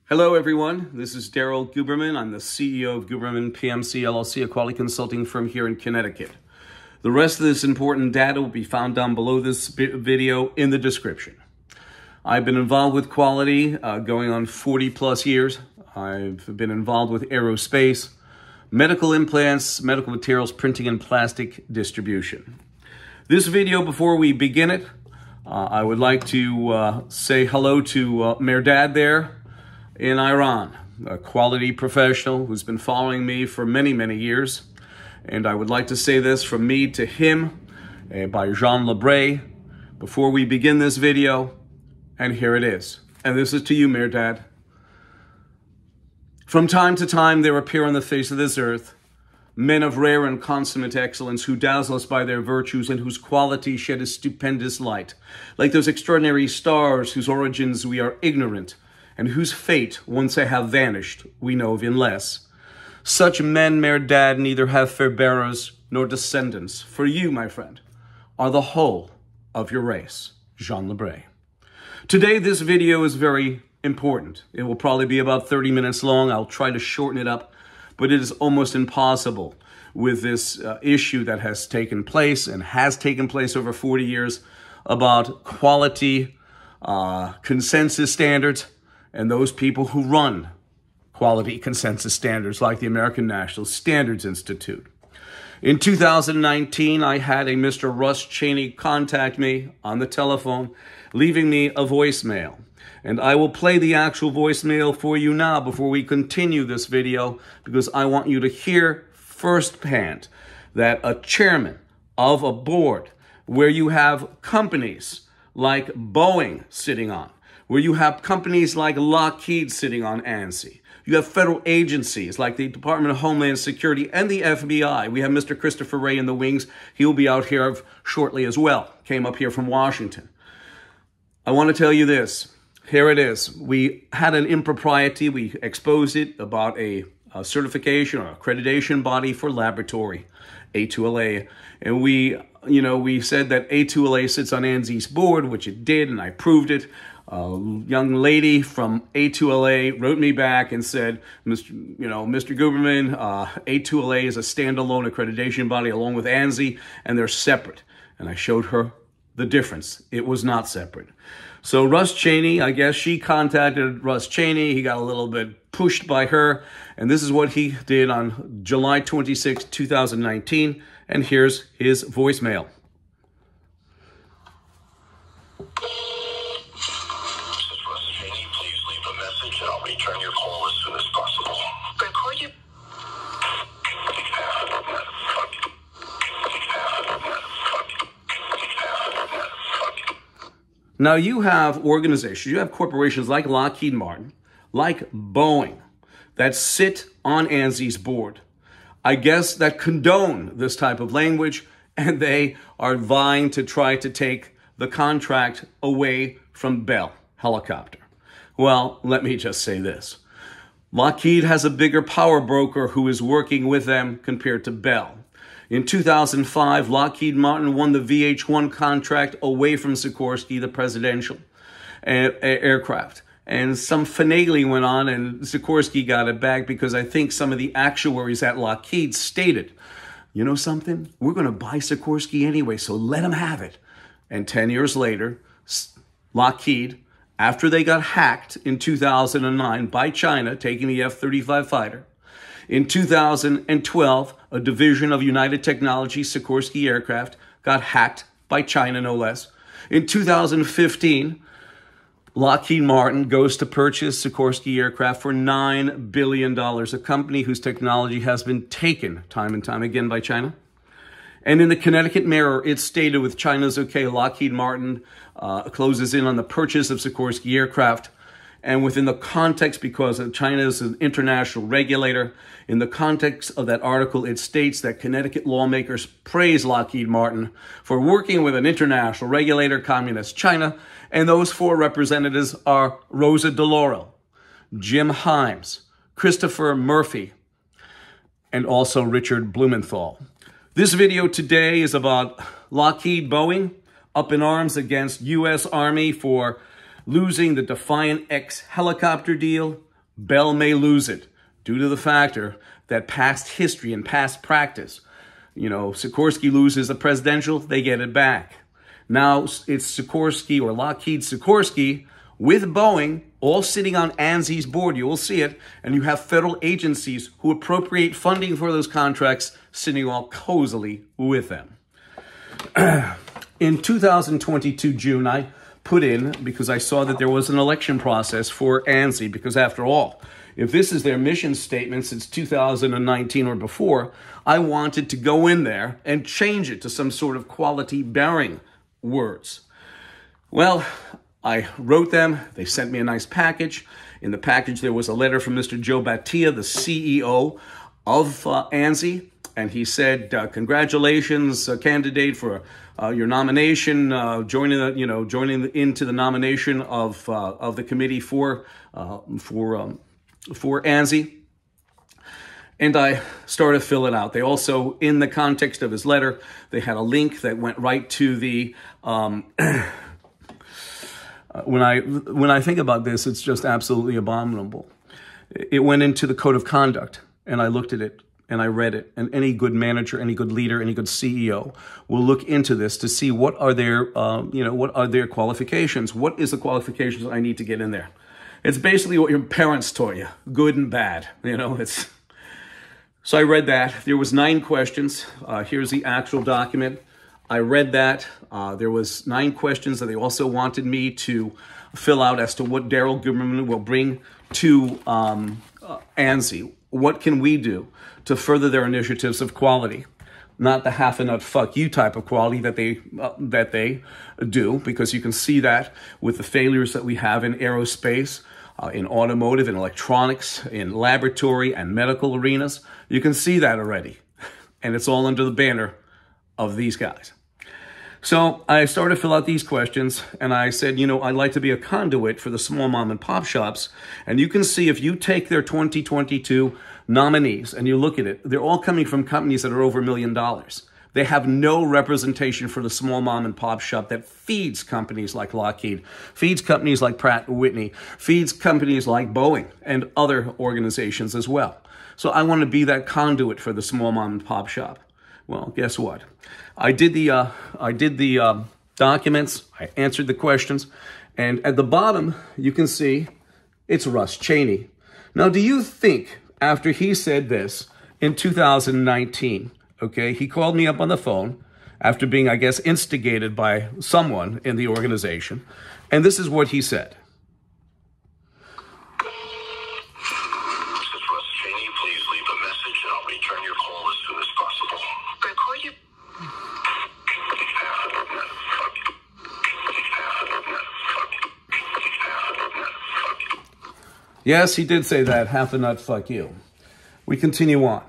Hello, everyone. This is Daryl Guberman. I'm the CEO of Guberman PMC LLC, a quality consulting firm here in Connecticut. The rest of this important data will be found down below this video in the description. I've been involved with quality going on 40 plus years. I've been involved with aerospace, medical implants, medical materials, printing, and plastic distribution. This video, before we begin it, I would like to say hello to Mayor Dad there in Iran, a quality professional who's been following me for many, many years. And I would like to say this from me to him by Jean Lebray before we begin this video. And here it is. And this is to you, Mayor Dad. From time to time, there appear on the face of this earth men of rare and consummate excellence who dazzle us by their virtues and whose qualities shed a stupendous light, like those extraordinary stars whose origins we are ignorant, and whose fate, once they have vanished, we know of in less. Such men, Mayor Dad, neither have fair bearers nor descendants. For you, my friend, are the whole of your race. Jean Lebray. Today, this video is very important. It will probably be about 30 minutes long. I'll try to shorten it up, but it is almost impossible with this issue that has taken place and has taken place over 40 years about quality consensus standards, and those people who run quality consensus standards like the American National Standards Institute. In 2019, I had a Mr. Russ Cheney contact me on the telephone, leaving me a voicemail. And I will play the actual voicemail for you now before we continue this video, because I want you to hear firsthand that a chairman of a board where you have companies like Boeing sitting on, where you have companies like Lockheed sitting on ANSI. You have federal agencies like the Department of Homeland Security and the FBI. We have Mr. Christopher Wray in the wings. He will be out here shortly as well. Came up here from Washington. I want to tell you this. Here it is. We had an impropriety. We exposed it about a certification or accreditation body for laboratory, A2LA. And we said that A2LA sits on ANSI's board, which it did, and I proved it. A young lady from A2LA wrote me back and said, Mr. Guberman, A2LA is a standalone accreditation body along with ANSI, and they're separate. And I showed her the difference. It was not separate. So Russ Cheney, I guess she contacted Russ Cheney. He got a little bit pushed by her. And this is what he did on July 26, 2019. And here's his voicemail. Return your call as soon as possible. Record your... Now you have organizations, you have corporations like Lockheed Martin, like Boeing, that sit on ANSI's board. I guess that condone this type of language, and they are vying to try to take the contract away from Bell Helicopter. Well, let me just say this. Lockheed has a bigger power broker who is working with them compared to Bell. In 2005, Lockheed Martin won the VH-1 contract away from Sikorsky, the presidential aircraft. And some finagling went on, and Sikorsky got it back because I think some of the actuaries at Lockheed stated, you know something? We're going to buy Sikorsky anyway, so let them have it. And 10 years later, Lockheed, after they got hacked in 2009 by China, taking the F-35 fighter, in 2012, a division of United Technology, Sikorsky Aircraft, got hacked by China, no less. In 2015, Lockheed Martin goes to purchase Sikorsky Aircraft for $9 billion, a company whose technology has been taken time and time again by China. And in the Connecticut Mirror, it stated with China's okay, Lockheed Martin closes in on the purchase of Sikorsky Aircraft. And within the context, because China is an international regulator, in the context of that article, it states that Connecticut lawmakers praise Lockheed Martin for working with an international regulator, Communist China. And those four representatives are Rosa DeLauro, Jim Himes, Christopher Murphy, and also Richard Blumenthal. This video today is about Lockheed Boeing up in arms against U.S. Army for losing the Defiant X helicopter deal, Bell may lose it due to the factor that past history and past practice, you know, Sikorsky loses a presidential, they get it back. Now it's Sikorsky or Lockheed Sikorsky with Boeing all sitting on ANSI's board. You will see it. And you have federal agencies who appropriate funding for those contracts sitting all cozily with them. In 2022 June, I put in, because I saw that there was an election process for ANSI, because after all, if this is their mission statement since 2019 or before, I wanted to go in there and change it to some sort of quality-bearing words. Well, I wrote them. They sent me a nice package. In the package, there was a letter from Mr. Joe Battia, the CEO of ANSI, and he said, congratulations, candidate, for your nomination, joining into the nomination of the committee for ANSI. And I started to fill it out. They also, in the context of his letter, they had a link that went right to the, when I think about this, it's just absolutely abominable. It went into the code of conduct, and I looked at it, and I read it. And any good manager, any good leader, any good CEO will look into this to see what are their, what are their qualifications. What is the qualifications I need to get in there? It's basically what your parents taught you, good and bad. So I read that. There was 9 questions. Here's the actual document. I read that. There was 9 questions that they also wanted me to fill out as to what Darrell Goodman will bring to ANSI. What can we do to further their initiatives of quality? Not the half-a-nut fuck you type of quality that they do, because you can see that with the failures that we have in aerospace, in automotive, in electronics, in laboratory and medical arenas. You can see that already. And it's all under the banner of these guys. So I started to fill out these questions, and I said, I'd like to be a conduit for the small mom and pop shops. And you can see, if you take their 2022 nominees and you look at it, they're all coming from companies that are over $1 million. They have no representation for the small mom and pop shop that feeds companies like Lockheed, feeds companies like Pratt & Whitney, feeds companies like Boeing and other organizations as well. So I want to be that conduit for the small mom and pop shop. Well, guess what? I did the documents, I answered the questions, and at the bottom, you can see it's Russ Cheney. Now, do you think, after he said this in 2019, okay, he called me up on the phone after being, I guess, instigated by someone in the organization, and this is what he said. Yes, he did say that, half a nut, fuck you. We continue on.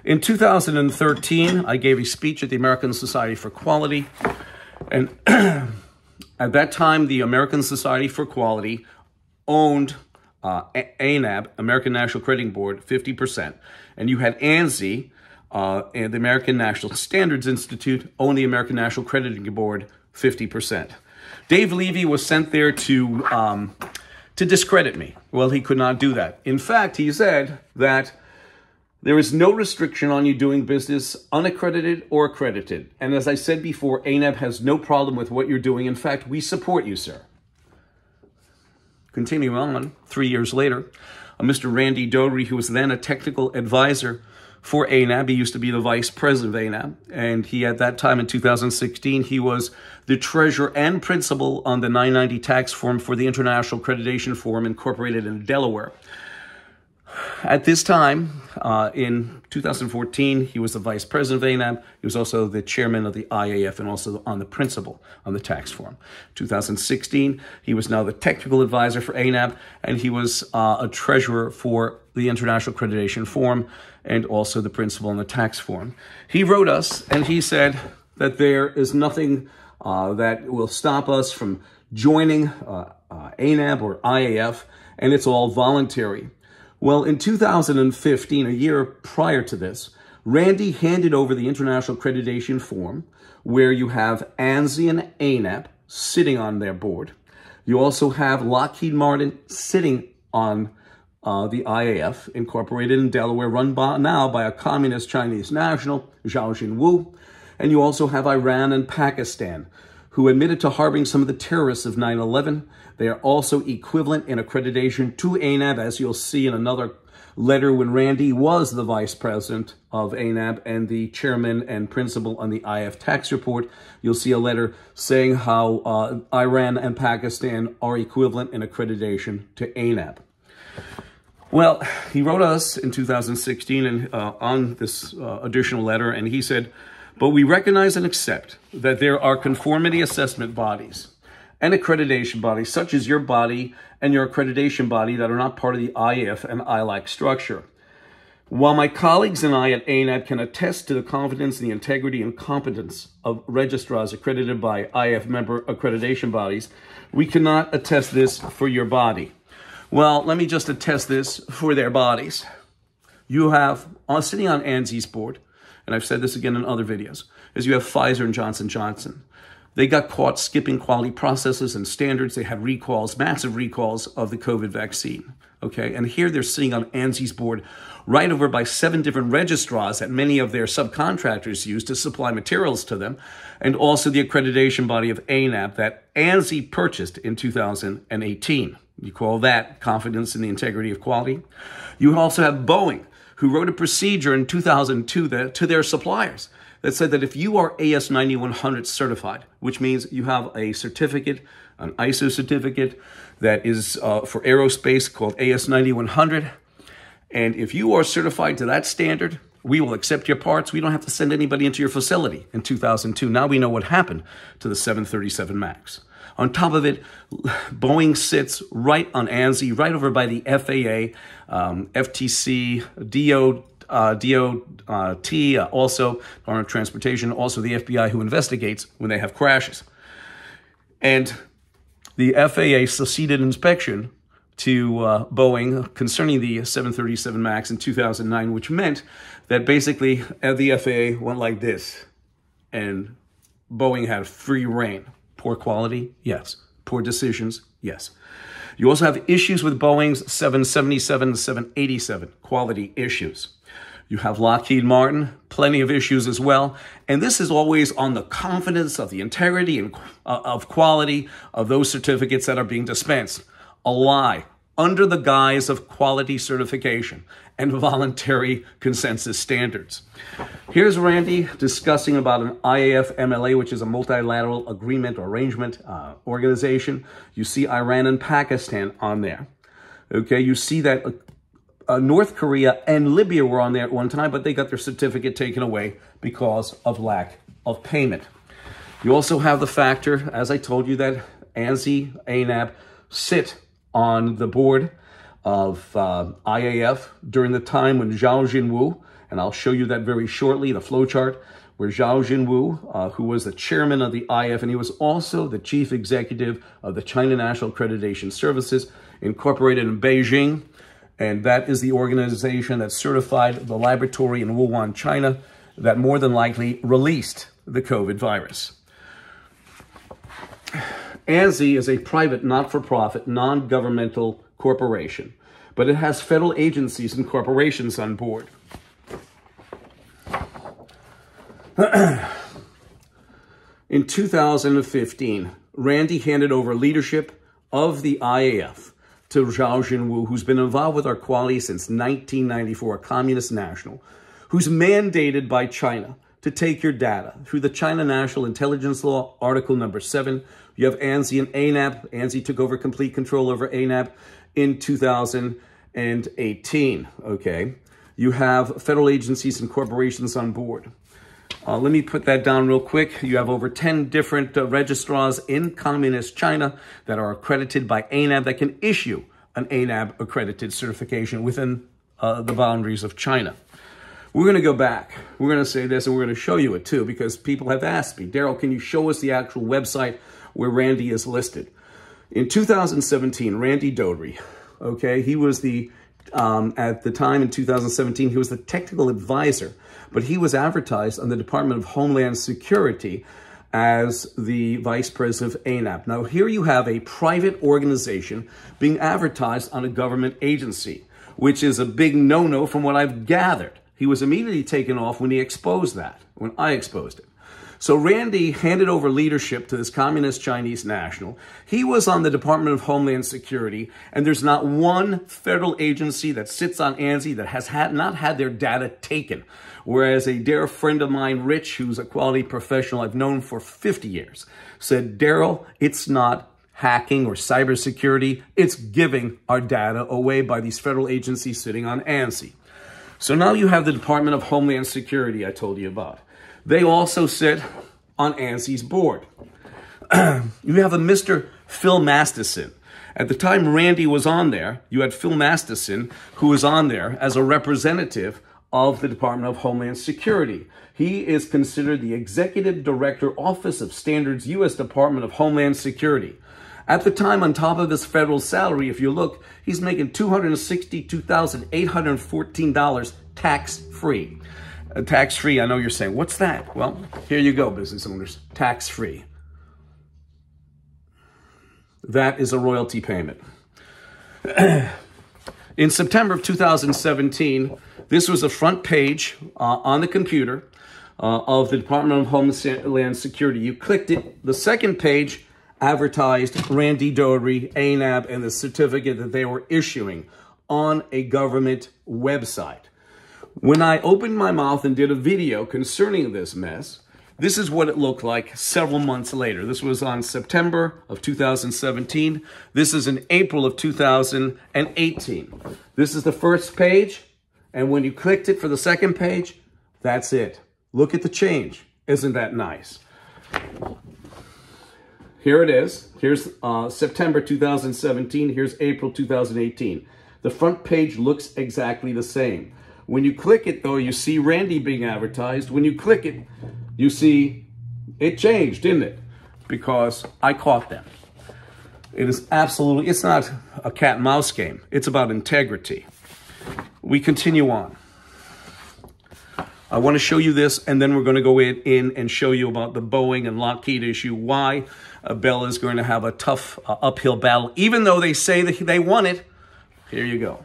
In 2013, I gave a speech at the American Society for Quality. And at that time, the American Society for Quality owned ANAB, American National Crediting Board, 50%. And you had ANSI, and the American National Standards Institute, owned the American National Crediting Board, 50%. Dave Levy was sent there to discredit me. Well, he could not do that. In fact, he said that there is no restriction on you doing business unaccredited or accredited. And as I said before, ANAB has no problem with what you're doing. In fact, we support you, sir. Continuing on, 3 years later, Mr. Randy Doherty, who was then a technical advisor for ANAB, he used to be the vice president of ANAB, and he, at that time in 2016, he was the treasurer and principal on the 990 tax form for the International Accreditation Forum incorporated in Delaware. At this time, in 2014, he was the vice president of ANAB. He was also the chairman of the IAF and also on the principal on the tax form. 2016, he was now the technical advisor for ANAB, and he was a treasurer for the International Accreditation Forum and also the principal on the tax form. He wrote us, and he said that there is nothing that will stop us from joining ANAB or IAF, and it's all voluntary. Well, in 2015, a year prior to this, Randy handed over the International Accreditation Form, where you have ANSI and ANAB sitting on their board. You also have Lockheed Martin sitting on the IAF, incorporated in Delaware, run now by a communist Chinese national, Zhao Jinwu. And you also have Iran and Pakistan, who admitted to harboring some of the terrorists of 9/11. They are also equivalent in accreditation to ANAB, as you'll see in another letter when Randy was the vice president of ANAB and the chairman and principal on the IF tax report. You'll see a letter saying how Iran and Pakistan are equivalent in accreditation to ANAB. Well, he wrote us in 2016 and on this additional letter, and he said, but we recognize and accept that there are conformity assessment bodies and accreditation bodies, such as your body and your accreditation body, that are not part of the IF and ILAC structure. While my colleagues and I at ANAB can attest to the confidence in the integrity and competence of registrars accredited by IF member accreditation bodies, we cannot attest this for your body. Well, let me just attest this for their bodies. You have, sitting on ANSI's board, and I've said this again in other videos, is you have Pfizer and Johnson & Johnson. They got caught skipping quality processes and standards. They had recalls, massive recalls of the COVID vaccine. Okay, and here they're sitting on ANSI's board, right over by 7 different registrars that many of their subcontractors use to supply materials to them, and also the accreditation body of ANAB that ANSI purchased in 2018. You call that confidence in the integrity of quality. You also have Boeing, who wrote a procedure in 2002 to their suppliers that said that if you are AS9100 certified, which means you have a certificate, an ISO certificate that is for aerospace called AS9100, and if you are certified to that standard, we will accept your parts. We don't have to send anybody into your facility. In 2002, now we know what happened to the 737 MAX. On top of it, Boeing sits right on ANSI, right over by the FAA, FTC, DOT, also Department of Transportation, also the FBI, who investigates when they have crashes. And the FAA succeeded inspection to Boeing concerning the 737 MAX in 2009, which meant that basically the FAA went like this, and Boeing had free reign. Poor quality? Yes. Poor decisions? Yes. You also have issues with Boeing's 777 and 787, quality issues. You have Lockheed Martin, plenty of issues as well. And this is always on the confidence of the integrity and of quality of those certificates that are being dispensed. A lie, under the guise of quality certification and voluntary consensus standards. Here's Randy discussing about an IAF MLA, which is a multilateral agreement or arrangement organization. You see Iran and Pakistan on there. Okay, you see that North Korea and Libya were on there at one time, but they got their certificate taken away because of lack of payment. You also have the factor, as I told you, that ANSI, ANAB sit on the board of IAF during the time when Zhao Jinwu, and I'll show you that very shortly, the flowchart, where Zhao Jinwu, who was the chairman of the IAF, and he was also the chief executive of the China National Accreditation Services, incorporated in Beijing, and that is the organization that certified the laboratory in Wuhan, China, that more than likely released the COVID virus. ANSI is a private, not-for-profit, non-governmental corporation, but it has federal agencies and corporations on board. In 2015, Randy handed over leadership of the IAF to Zhao Jinwu, who's been involved with our quality since 1994, a communist national, who's mandated by China to take your data through the China National Intelligence Law, Article number 7. You have ANSI and ANAB. ANSI took over complete control over ANAB in 2018, okay? You have federal agencies and corporations on board. Let me put that down real quick. You have over 10 different registrars in communist China that are accredited by ANAB that can issue an ANAB accredited certification within the boundaries of China. We're going to go back. We're going to say this, and we're going to show you it too, because people have asked me, Daryl, can you show us the actual website where Randy is listed? In 2017, Randy Dodry, okay, he was the, at the time in 2017, he was the technical advisor, but he was advertised on the Department of Homeland Security as the vice president of ANAB. Now, here you have a private organization being advertised on a government agency. which is a big no-no from what I've gathered. He was immediately taken off when he exposed that, when I exposed it. So Randy handed over leadership to this communist Chinese national. He was on the Department of Homeland Security, and there's not one federal agency that sits on ANSI that has not had their data taken. Whereas a dear friend of mine, Rich, who's a quality professional I've known for 50 years, said, Daryl, it's not hacking or cybersecurity, it's giving our data away by these federal agencies sitting on ANSI. So now you have the Department of Homeland Security I told you about. They also sit on ANSI's board. You have a Mr. Phil Masterson. At the time Randy was on there, you had Phil Masterson, who was on there as a representative of the Department of Homeland Security. He is considered the Executive Director, Office of Standards, U.S. Department of Homeland Security. At the time, on top of his federal salary, if you look, he's making $262,814 tax-free. Tax-free, I know you're saying, what's that? Well, here you go, business owners, tax-free. That is a royalty payment. In September of 2017, this was a front page on the computer of the Department of Homeland Security. You clicked it. The second page advertised Randy Doherty, ANAB, and the certificate that they were issuing on a government website. When I opened my mouth and did a video concerning this mess, this is what it looked like several months later. This was on September of 2017. This is in April of 2018. This is the first page, and when you clicked it for the second page, that's it. Look at the change. Isn't that nice? Here it is. Here's September 2017. Here's April 2018. The front page looks exactly the same. When you click it, though, you see Randy being advertised. When you click it, you see it changed, didn't it? Because I caught them. It is absolutely, it's not a cat and mouse game. It's about integrity. We continue on. I want to show you this, and then we're going to go in and show you about the Boeing and Lockheed issue, why Bell is going to have a tough uphill battle, even though they say that they won it. Here you go.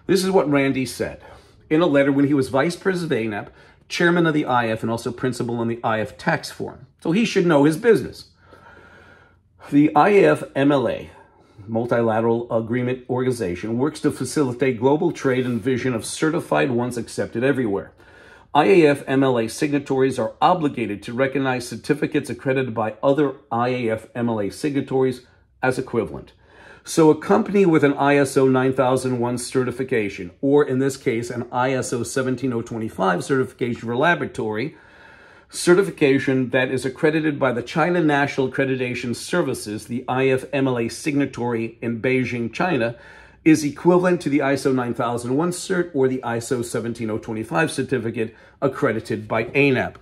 This is what Randy said in a letter when he was vice president of ANAP, chairman of the IF, and also principal on the IF tax forum. So he should know his business. The IF-MLA, Multilateral Agreement Organization, works to facilitate global trade and vision of certified ones accepted everywhere. IAF-MLA signatories are obligated to recognize certificates accredited by other IAF-MLA signatories as equivalent. So a company with an ISO 9001 certification, or in this case, an ISO 17025 certification for laboratory, certification that is accredited by the China National Accreditation Services, the IF-MLA signatory in Beijing, China, is equivalent to the ISO 9001 cert or the ISO 17025 certificate accredited by ANAP.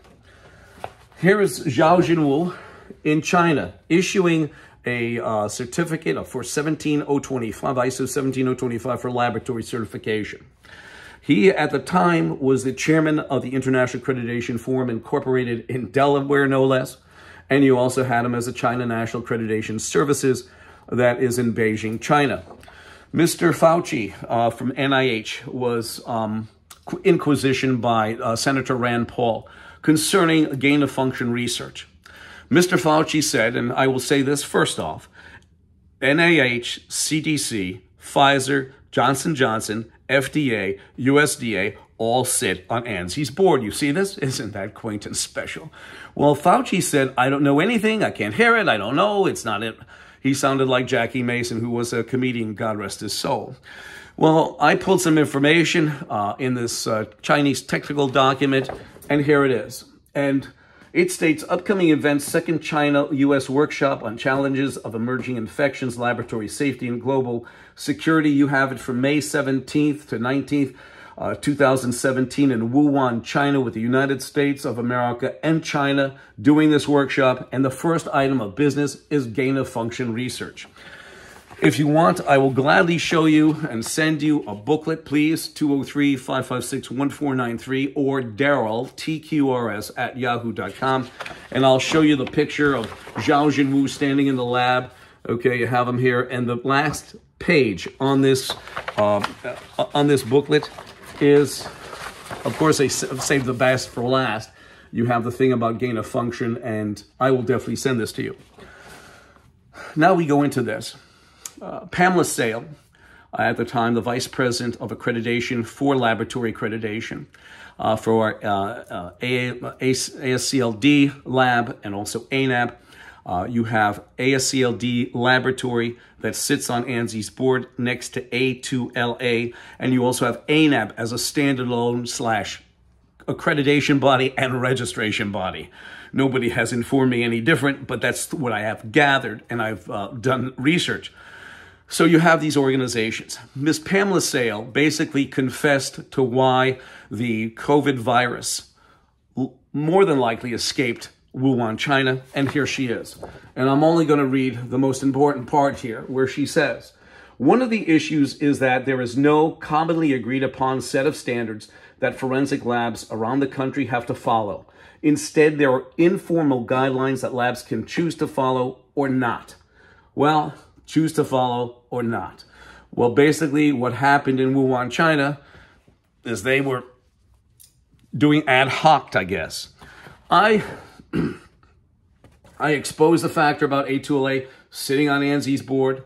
Here is Zhao Jinwu in China issuing a certificate for 17025, ISO 17025 for laboratory certification. He, at the time, was the chairman of the International Accreditation Forum Incorporated in Delaware, no less. And you also had him as a China National Accreditation Services that is in Beijing, China. Mr. Fauci from NIH was inquisitioned by Senator Rand Paul concerning gain-of-function research. Mr. Fauci said, and I will say this first off, NIH, CDC, Pfizer, Johnson & Johnson, FDA, USDA, all sit on ANSI's board. You see this? Isn't that quaint and special? Well, Fauci said, I don't know anything. I can't hear it. I don't know. It's not it. He sounded like Jackie Mason, who was a comedian, God rest his soul. Well, I pulled some information in this Chinese technical document, and here it is. And it states, upcoming events, second China-U.S. workshop on challenges of emerging infections, laboratory safety, and global security. You have it from May 17th to 19th, 2017 in Wuhan, China, with the United States of America and China doing this workshop. And the first item of business is gain-of-function research. If you want, I will gladly show you and send you a booklet, please, 203-556-1493 or Daryl, TQRS, @yahoo.com. And I'll show you the picture of Zhao Jinwu standing in the lab Okay, you have them here. And the last page on this booklet is, of course, they saved the best for last. You have the thing about gain of function, and I will definitely send this to you. Now we go into this. Pamela Sale, at the time, the Vice President of Accreditation for Laboratory Accreditation for ASCLD Lab and also ANAB. You have ASCLD Laboratory that sits on ANSI's board next to A2LA, and you also have ANAB as a standalone / accreditation body and registration body. Nobody has informed me any different, but that's what I have gathered, and I've done research. So you have these organizations. Ms. Pamela Sale basically confessed to why the COVID virus more than likely escaped Wuhan, China, and here she is. And I'm only going to read the most important part here, where she says, one of the issues is that there is no commonly agreed upon set of standards that forensic labs around the country have to follow. Instead, there are informal guidelines that labs can choose to follow or not. Well, choose to follow or not. Well, basically what happened in Wuhan, China is they were doing ad hoc, I guess. I exposed the factor about A2LA sitting on ANSI's board.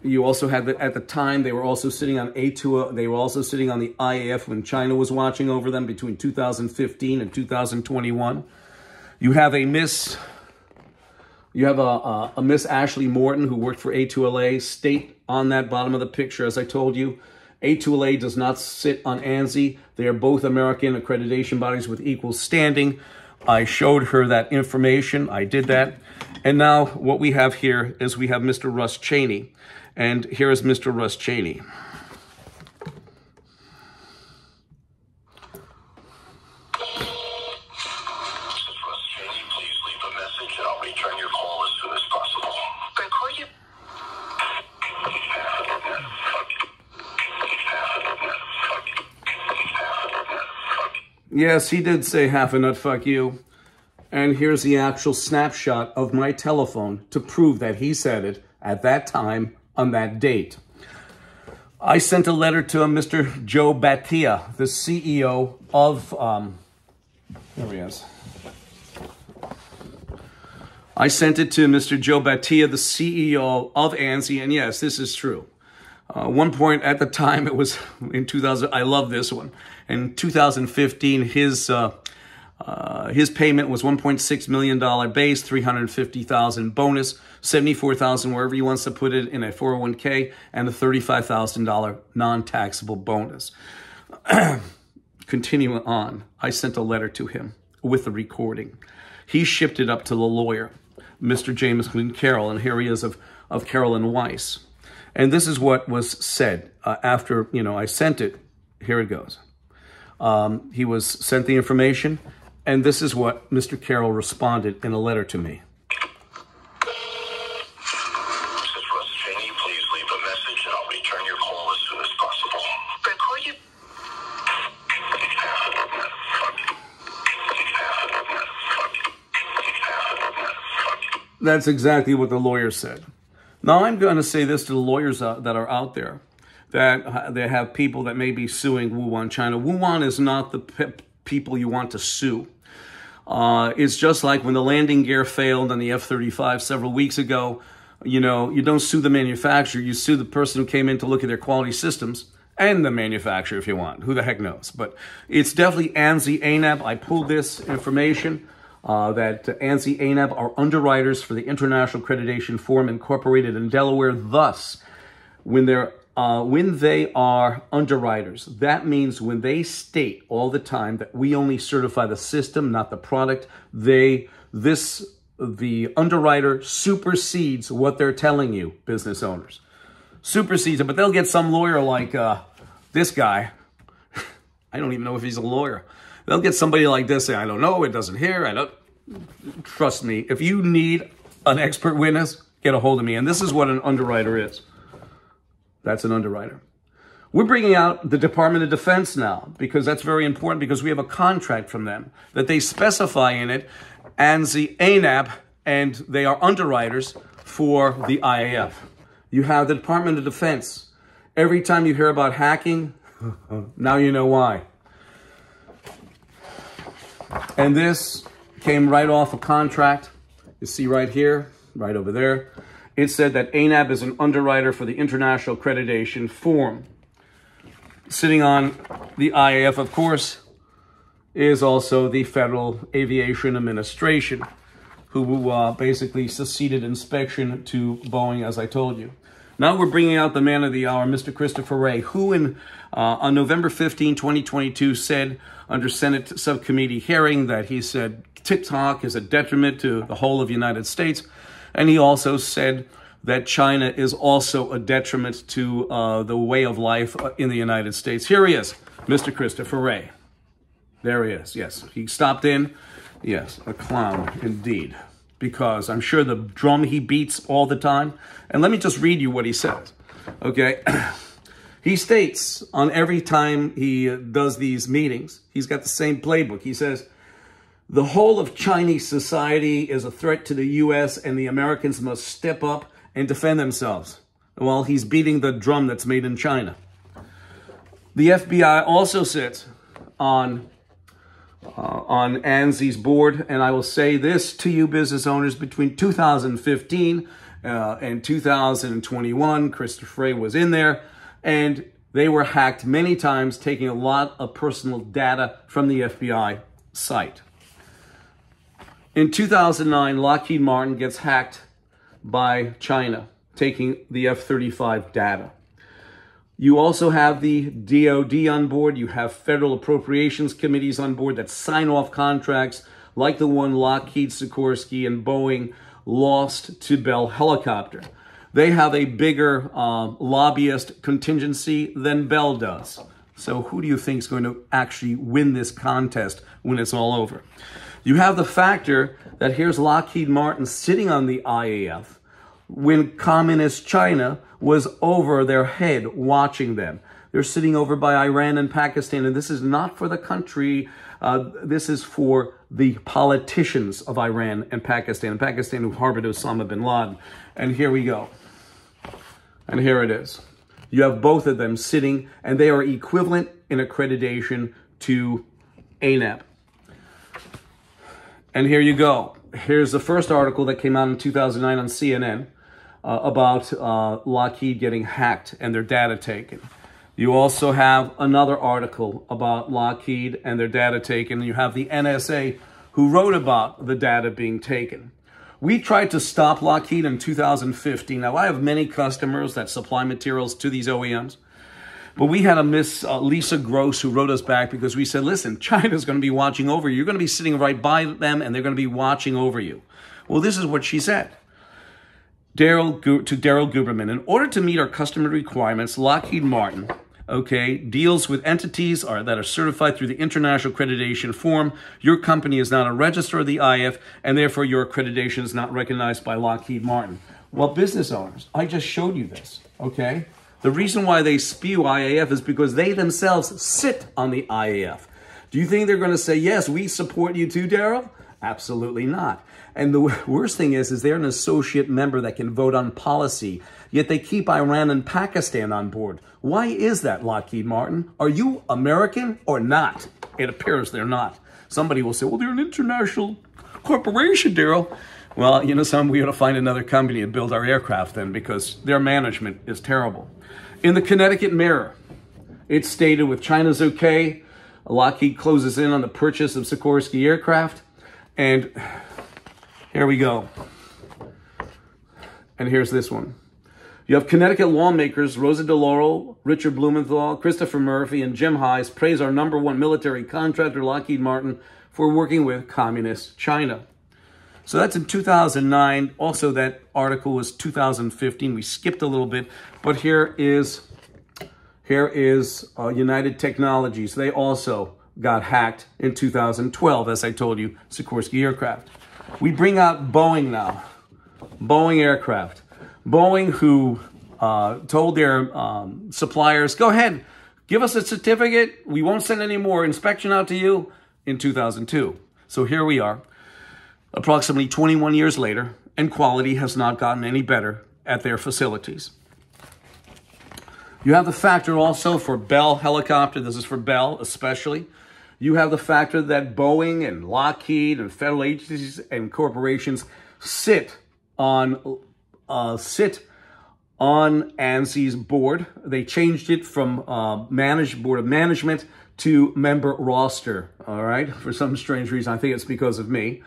You also had at the time they were also sitting on A2. They were also sitting on the IAF when China was watching over them between 2015 and 2021. You have a Miss Ashley Morton who worked for A2LA. State on that bottom of the picture, as I told you, A2LA does not sit on ANSI. They are both American accreditation bodies with equal standing. I showed her that information. I did that. And now what we have here is we have Mr. Russ Cheney. And here is Mr. Russ Cheney. Yes, he did say half a nut, fuck you. And here's the actual snapshot of my telephone to prove that he said it at that time on that date. I sent a letter to Mr. Joe Batia, the CEO of, here he is. I sent it to Mr. Joe Batia, the CEO of ANSI, and yes, this is true. One point at the time, it was in 2000, I love this one. In 2015, his payment was $1.6 million base, $350,000 bonus, $74,000 wherever he wants to put it in a 401k, and a $35,000 non-taxable bonus. Continuing on, I sent a letter to him with the recording. He shipped it up to the lawyer, Mr. Jameson Carroll, and here he is of Carolyn Weiss. And this is what was said after, I sent it. Here it goes. He was sent the information, and this is what Mr. Carroll responded in a letter to me. Please leave a message and I'll return your call as soon as possible. Record your... That's exactly what the lawyer said. Now, I'm going to say this to the lawyers that are out there, that they have people that may be suing Wuhan, China. Wuhan is not the people you want to sue. It's just like when the landing gear failed on the F-35 several weeks ago. You don't sue the manufacturer. You sue the person who came in to look at their quality systems and the manufacturer if you want. Who the heck knows? But it's definitely ANSI, ANAB. I pulled this information. That ANSI, ANAB are underwriters for the International Accreditation Forum Incorporated in Delaware. Thus, when they are underwriters, that means when they state all the time that we only certify the system, not the product, the underwriter supersedes what they're telling you, business owners. Supersedes it, but they'll get some lawyer like this guy. I don't even know if he's a lawyer. They'll get somebody like this saying, I don't know, it doesn't hear, I don't... Trust me, if you need an expert witness, get a hold of me. And this is what an underwriter is. That's an underwriter. We're bringing out the Department of Defense now, because that's very important, because we have a contract from them that they specify in it, ANSI, ANAB, and they are underwriters for the IAF. You have the Department of Defense. Every time you hear about hacking, now you know why. And this came right off a contract. You see right here, right over there. It said that ANAB is an underwriter for the International Accreditation Form. Sitting on the IAF, of course, is also the Federal Aviation Administration, who basically succeeded inspection to Boeing, as I told you. Now we're bringing out the man of the hour, Mr. Christopher Wray, who on November 15, 2022, said under Senate subcommittee hearing that he said TikTok is a detriment to the whole of the United States. And he also said that China is also a detriment to the way of life in the United States. Here he is, Mr. Christopher Wray. There he is, yes. He stopped in. Yes, a clown indeed. Because I'm sure the drum he beats all the time. And let me just read you what he says, okay? He states on every time he does these meetings, he's got the same playbook. He says, the whole of Chinese society is a threat to the U.S. and the Americans must step up and defend themselves. Well, he's beating the drum that's made in China. The FBI also sits on ANSI's board, and I will say this to you business owners, between 2015 and 2021, Christopher Wray was in there, and they were hacked many times, taking a lot of personal data from the FBI site. In 2009, Lockheed Martin gets hacked by China, taking the F-35 data. You also have the DOD on board. You have federal appropriations committees on board that sign off contracts like the one Lockheed, Sikorsky, and Boeing lost to Bell Helicopter. They have a bigger lobbyist contingency than Bell does. So who do you think is going to actually win this contest when it's all over? You have the factor that here's Lockheed Martin sitting on the IAF when communist China was over their head watching them. They're sitting over by Iran and Pakistan, and this is not for the country. This is for the politicians of Iran and Pakistan who harbored Osama bin Laden. And here we go. And here it is. You have both of them sitting, and they are equivalent in accreditation to ANAB. And here you go. Here's the first article that came out in 2009 on CNN about Lockheed getting hacked and their data taken. You also have another article about Lockheed and their data taken. You have the NSA who wrote about the data being taken. We tried to stop Lockheed in 2015. Now, I have many customers that supply materials to these OEMs. But we had a Miss Lisa Gross who wrote us back because we said, listen, China's going to be watching over you. You're going to be sitting right by them, and they're going to be watching over you. Well, this is what she said. Daryl Guberman, in order to meet our customer requirements, Lockheed Martin, okay, deals with entities that are certified through the International Accreditation Form. Your company is not a registrar of the IF, and therefore your accreditation is not recognized by Lockheed Martin. Well, business owners, I just showed you this, okay? The reason why they spew IAF is because they themselves sit on the IAF. Do you think they're going to say, yes, we support you too, Daryl? Absolutely not. And the worst thing is they're an associate member that can vote on policy, yet they keep Iran and Pakistan on board. Why is that, Lockheed Martin? Are you American or not? It appears they're not. Somebody will say, well, they're an international corporation, Daryl. Well, you know something, we ought to find another company to build our aircraft then, because their management is terrible. In the Connecticut Mirror, it's stated with China's okay, Lockheed closes in on the purchase of Sikorsky Aircraft, and here we go. And here's this one. You have Connecticut lawmakers, Rosa DeLauro, Richard Blumenthal, Christopher Murphy, and Jim Hayes praise our #1 military contractor, Lockheed Martin, for working with communist China. So that's in 2009. Also, that article was 2015. We skipped a little bit, but here is United Technologies. They also got hacked in 2012, as I told you, Sikorsky Aircraft. We bring out Boeing now. Boeing Aircraft. Boeing, who told their suppliers, go ahead, give us a certificate. We won't send any more inspection out to you in 2002. So here we are. Approximately 21 years later, and quality has not gotten any better at their facilities. You have the factor also for Bell helicopter. This is for Bell especially. You have the factor that Boeing and Lockheed and federal agencies and corporations sit on ANSI's board. They changed it from board of management to member roster, all right, for some strange reason. I think it's because of me.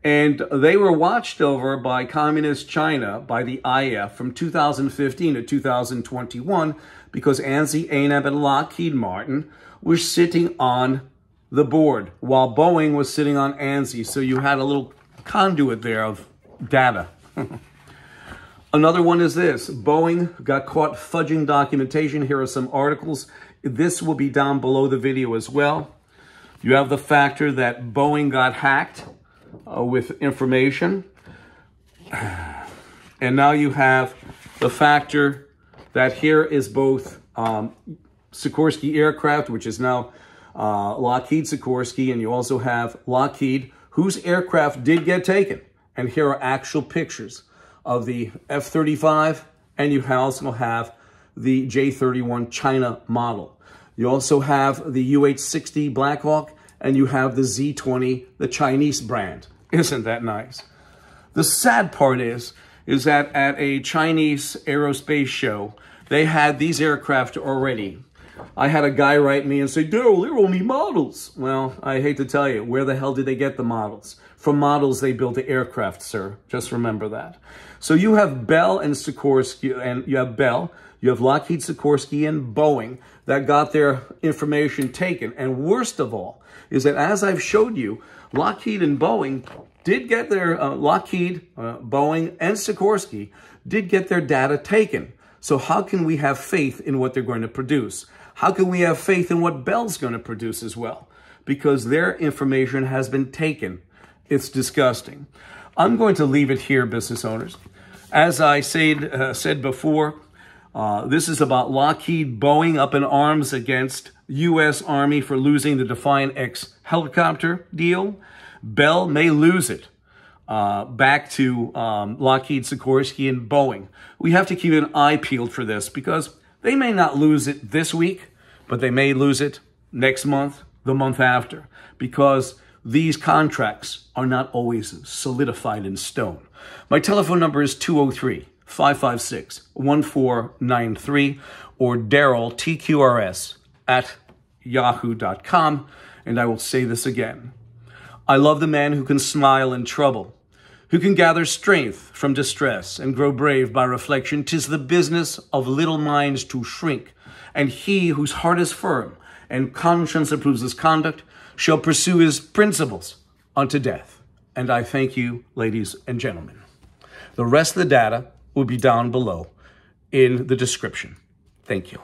And they were watched over by Communist China, by the IF, from 2015 to 2021, because ANSI, ANAB, and Lockheed Martin were sitting on the board, while Boeing was sitting on ANSI. So you had a little conduit there of data. Another one is this. Boeing got caught fudging documentation. Here are some articles. This will be down below the video as well. You have the factor that Boeing got hacked with information. And now you have the factor that here is both Sikorsky Aircraft, which is now Lockheed Sikorsky, and you also have Lockheed, whose aircraft did get taken. And here are actual pictures of the F-35, and you also have the J-31 China model. You also have the UH-60 Black Hawk, and you have the Z-20, the Chinese brand. Isn't that nice? The sad part is that at a Chinese aerospace show, they had these aircraft already. I had a guy write me and say, Daryl, they're only models. Well, I hate to tell you, where the hell did they get the models? From models, they built the aircraft, sir. Just remember that. So you have Bell and Sikorsky, and you have Bell, you have Lockheed, Sikorsky, and Boeing that got their information taken. And worst of all is that, as I've showed you, Lockheed and Boeing did get their, Boeing and Sikorsky did get their data taken. So how can we have faith in what they're going to produce? How can we have faith in what Bell's going to produce as well? Because their information has been taken. It's disgusting. I'm going to leave it here, business owners. As I said before, this is about Lockheed Boeing up in arms against U.S. Army for losing the Defiant X helicopter deal. Bell may lose it back to Lockheed, Sikorsky, and Boeing. We have to keep an eye peeled for this because they may not lose it this week, but they may lose it next month, the month after, because these contracts are not always solidified in stone. My telephone number is 203-556-1493 or Daryl, TQRS, @yahoo.com. And I will say this again. I love the man who can smile in trouble, who can gather strength from distress and grow brave by reflection. 'Tis the business of little minds to shrink, and he whose heart is firm and conscience approves his conduct shall pursue his principles unto death. And I thank you, ladies and gentlemen. The rest of the data will be down below in the description. Thank you.